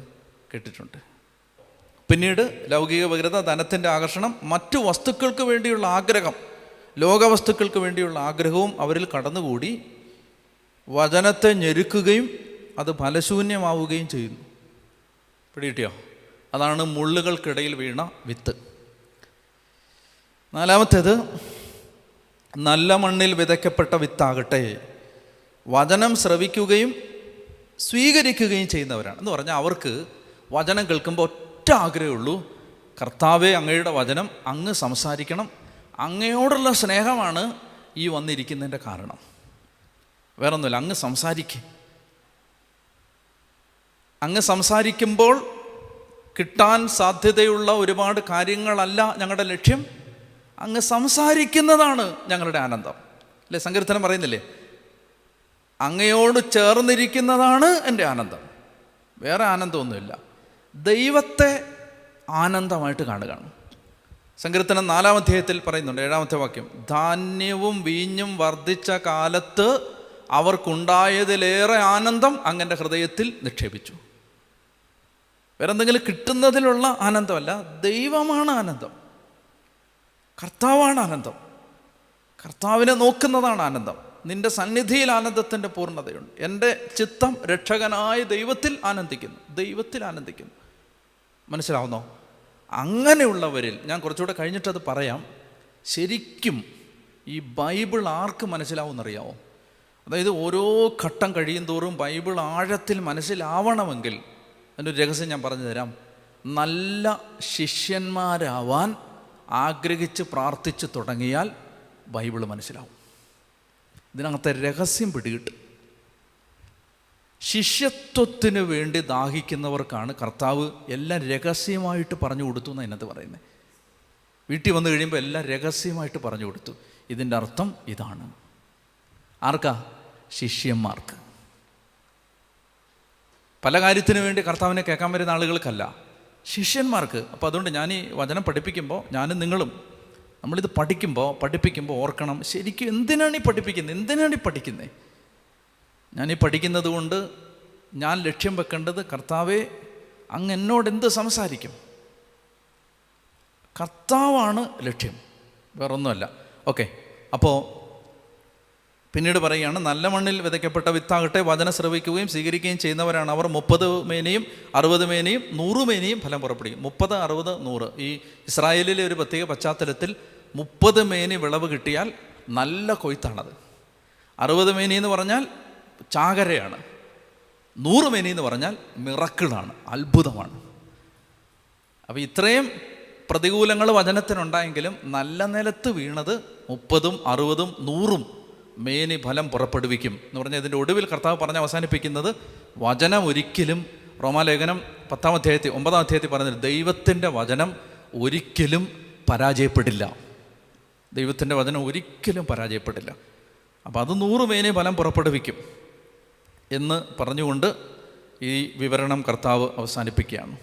കേട്ടിട്ടുണ്ട്. പിന്നീട് ലൗകിക വ്യഗ്രത, ധനത്തിൻ്റെ ആകർഷണം, മറ്റു വസ്തുക്കൾക്ക് വേണ്ടിയുള്ള ആഗ്രഹം, ലോകവസ്തുക്കൾക്ക് വേണ്ടിയുള്ള ആഗ്രഹവും അവരിൽ കടന്നുകൂടി വചനത്തെ ഞെരുക്കുകയും അത് ഫലശൂന്യമാവുകയും ചെയ്യുന്നു. പിടികിട്ടിയോ? അതാണ് മുള്ളുകൾക്കിടയിൽ വീണ വിത്ത്. നാലാമത്തേത്, നല്ല മണ്ണിൽ വിതയ്ക്കപ്പെട്ട വിത്താകട്ടെ വചനം ശ്രവിക്കുകയും സ്വീകരിക്കുകയും ചെയ്യുന്നവരാണ്. എന്ന് പറഞ്ഞാൽ അവർക്ക് വചനം കേൾക്കുമ്പോൾ ഒറ്റ ആഗ്രഹമുള്ളൂ, കർത്താവേ അങ്ങയുടെ വചനം അങ്ങ് സംസാരിക്കണം. അങ്ങയോടുള്ള സ്നേഹമാണ് ഈ വന്നിരിക്കുന്നതിൻ്റെ കാരണം, വേറൊന്നുമില്ല. അങ്ങ് സംസാരിക്കും. അങ്ങ് സംസാരിക്കുമ്പോൾ കിട്ടാൻ സാധ്യതയുള്ള ഒരുപാട് കാര്യങ്ങളല്ല ഞങ്ങളുടെ ലക്ഷ്യം, അങ്ങ് സംസാരിക്കുന്നതാണ് ഞങ്ങളുടെ ആനന്ദം. അല്ലേ, സങ്കീർത്തനം പറയുന്നില്ലേ, അങ്ങയോട് ചേർന്നിരിക്കുന്നതാണ് എൻ്റെ ആനന്ദം, വേറെ ആനന്ദമൊന്നുമില്ല. ദൈവത്തെ ആനന്ദമായിട്ട് കാണുകയാണ്. സങ്കീർത്തനം 4-ാം അധ്യായത്തിൽ പറയുന്നുണ്ട്, 7-ാമത്തെ വാക്യം, ധാന്യവും വീഞ്ഞും വർദ്ധിച്ച കാലത്ത് അവർക്കുണ്ടായതിലേറെ ആനന്ദം അങ്ങൻ്റെ ഹൃദയത്തിൽ നിക്ഷേപിച്ചു. വേറെന്തെങ്കിലും കിട്ടുന്നതിലുള്ള ആനന്ദമല്ല, ദൈവമാണ് ആനന്ദം, കർത്താവാണ് ആനന്ദം, കർത്താവിനെ നോക്കുന്നതാണ് ആനന്ദം. നിൻ്റെ സന്നിധിയിൽ ആനന്ദത്തിൻ്റെ പൂർണ്ണതയുണ്ട്. എൻ്റെ ചിത്തം രക്ഷകനായ ദൈവത്തിൽ ആനന്ദിക്കുന്നു, ദൈവത്തിൽ ആനന്ദിക്കുന്നു. മനസ്സിലാവുന്നോ? അങ്ങനെയുള്ളവരിൽ ഞാൻ കുറച്ചുകൂടെ കഴിഞ്ഞിട്ടത് പറയാം. ശരിക്കും ഈ ബൈബിൾ ആർക്ക് മനസ്സിലാവുമെന്നറിയാമോ? അതായത് ഓരോ ഘട്ടം കഴിയും തോറും ബൈബിൾ ആഴത്തിൽ മനസ്സിലാവണമെങ്കിൽ അതിൻ്റെ ഒരു രഹസ്യം ഞാൻ പറഞ്ഞു തരാം. നല്ല ശിഷ്യന്മാരാവാൻ ആഗ്രഹിച്ച് പ്രാർത്ഥിച്ച് തുടങ്ങിയാൽ ബൈബിൾ മനസ്സിലാവും. ഇതിനകത്തെ രഹസ്യം പിടികിട്ടും. ശിഷ്യത്വത്തിന് വേണ്ടി ദാഹിക്കുന്നവർക്കാണ് കർത്താവ് എല്ലാം രഹസ്യമായിട്ട് പറഞ്ഞു കൊടുത്തു എന്ന് അതിനകത്ത് പറയുന്നത്. വീട്ടിൽ വന്നു കഴിയുമ്പോൾ എല്ലാം രഹസ്യമായിട്ട് പറഞ്ഞു കൊടുത്തു. ഇതിൻ്റെ അർത്ഥം ഇതാണ്. ആർക്കാ? ശിഷ്യന്മാർക്ക്. പല കാര്യത്തിനു വേണ്ടി കർത്താവിനെ കേൾക്കാൻ വരുന്ന ആളുകൾക്കല്ല, ശിഷ്യന്മാർക്ക്. അപ്പോൾ അതുകൊണ്ട് ഞാൻ ഈ വചനം പഠിപ്പിക്കുമ്പോൾ, ഞാനും നിങ്ങളും നമ്മളിത് പഠിപ്പിക്കുമ്പോൾ ഓർക്കണം, ശരിക്കും എന്തിനാണ് ഈ പഠിക്കുന്നത്? ഞാനീ പഠിക്കുന്നത് കൊണ്ട് ഞാൻ ലക്ഷ്യം വെക്കേണ്ടത്, കർത്താവേ അങ്ങ് എന്നോട് എന്ത് സംസാരിക്കും? കർത്താവാണ് ലക്ഷ്യം, വേറൊന്നുമല്ല. ഓക്കെ, അപ്പോൾ പിന്നീട് പറയുകയാണ്, നല്ല മണ്ണിൽ വിതയ്ക്കപ്പെട്ട വിത്താകട്ടെ വചനം ശ്രവിക്കുകയും സ്വീകരിക്കുകയും ചെയ്യുന്നവരാണ് അവർ 30 മേനിയും 60 മേനിയും 100 മേനിയും ഫലം പുറപ്പെടുവിക്കും. 30, 60, 100. ഈ ഇസ്രായേലിലെ ഒരു പ്രത്യേക പശ്ചാത്തലത്തിൽ 30 മേനി വിളവ് കിട്ടിയാൽ നല്ല കൊയ്ത്താണത്. 60 മേനി എന്ന് പറഞ്ഞാൽ ചാകരയാണ്. 100 മേനി എന്ന് പറഞ്ഞാൽ മിറക്കിളാണ്, അത്ഭുതമാണ്. അപ്പോൾ ഇത്രയും പ്രതികൂലങ്ങൾ വചനത്തിനുണ്ടായെങ്കിലും നല്ല നിലത്ത് വീണത് 30, 60, 100 മേനി ഫലം പുറപ്പെടുവിക്കും എന്ന് പറഞ്ഞാൽ ഇതിൻ്റെ ഒടുവിൽ കർത്താവ് പറഞ്ഞ് അവസാനിപ്പിക്കുന്നത്, വചനം ഒരിക്കലും, റോമാലേഖനം 10-ാം അധ്യായത്തിൽ 9-ാം അധ്യായത്തിൽ പറഞ്ഞത്, ദൈവത്തിൻ്റെ വചനം ഒരിക്കലും പരാജയപ്പെടില്ല. ദൈവത്തിൻ്റെ വചനം ഒരിക്കലും പരാജയപ്പെടില്ല. അപ്പോൾ അത് 100 മേനി ഫലം പുറപ്പെടുവിക്കും എന്ന് പറഞ്ഞുകൊണ്ട് ഈ വിവരണം കർത്താവ് അവസാനിപ്പിക്കുകയാണ്.